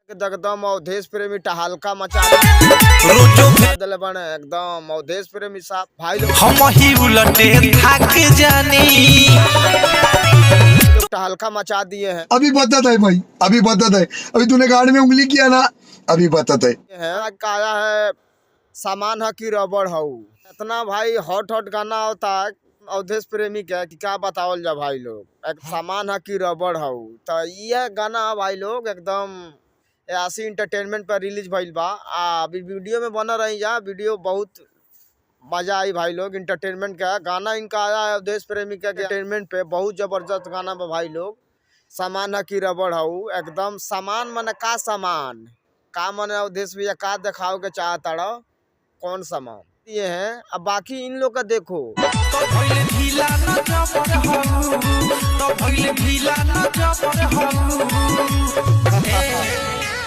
एकदम अवधेश प्रेमी टहलका मचा दले बने एकदम अवधेश प्रेमी साहब भाई लोग हम ही उलटे थक जानी टहलका मचा दिए हैं। अभी बताता है भाई, अभी बताता है। अभी तूने गाड़ी में उंगली किया ना, अभी बताता है। काया है सामान है कि रबड़ है। इतना भाई हॉट हॉट गाना होता है अवधेश प्रेमी के कि क्या बतावल जा भाई लोग। एक सामान है कि रबड़ है तो ये गाना भाई लोग एकदम ऐसी इंटरटेनमेंट पर रिलीज भइल बा। अभी वीडियो में बना रही जा, वीडियो बहुत मजा आई भाई लोग। इंटरटेनमेंट का गाना इनका आया है अवधेश प्रेमी का एंटरटेनमेंट पे, बहुत जबरदस्त गाना बा भाई लोग। सामान है कि रबड़ है एकदम सामान मन का सामान का मन अवधेश भैया का दिखाओ के चाहता रहो कौन सामान ये है। अब बाकी इन लोग का देखो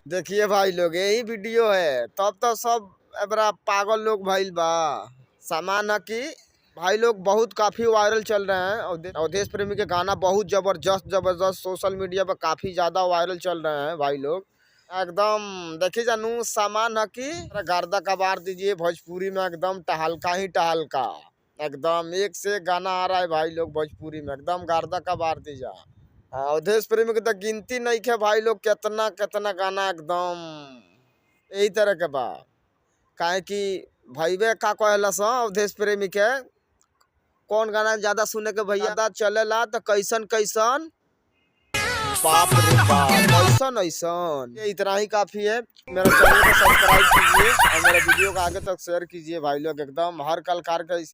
देखिए भाई लोग यही वीडियो है तब तो सब बड़ा पागल लोग भाई बा। सामान है कि भाई लोग बहुत काफी वायरल चल रहे हैं। अवधेश प्रेमी के गाना बहुत जबरदस्त सोशल मीडिया पर काफी ज्यादा वायरल चल रहे हैं भाई लोग। एकदम देखिए जानू सामान है कि गर्दा कबार दीजिए भोजपुरी में एकदम टहलका ही टहलका एकदम एक से गाना आ रहा है भाई लोग भोजपुरी में एकदम गर्दा कबार दीजिए। अवधेश प्रेमी की तो गिनती नहीं है भाई लोग कितना कितना गाना एकदम यही तरह के बा। काहे कि भैया का कहला सा अवधेश प्रेमी के कौन गाना ज्यादा सुने के भैया चलेला तो कैसन कैसन बाप रे बाप ऐसन ऐसन। ये इतना ही काफी है। मेरा चैनल को सब्सक्राइब कीजिए और मेरे वीडियो को आगे तक शेयर कीजिए भाई लोग। एकदम हर कलाकार का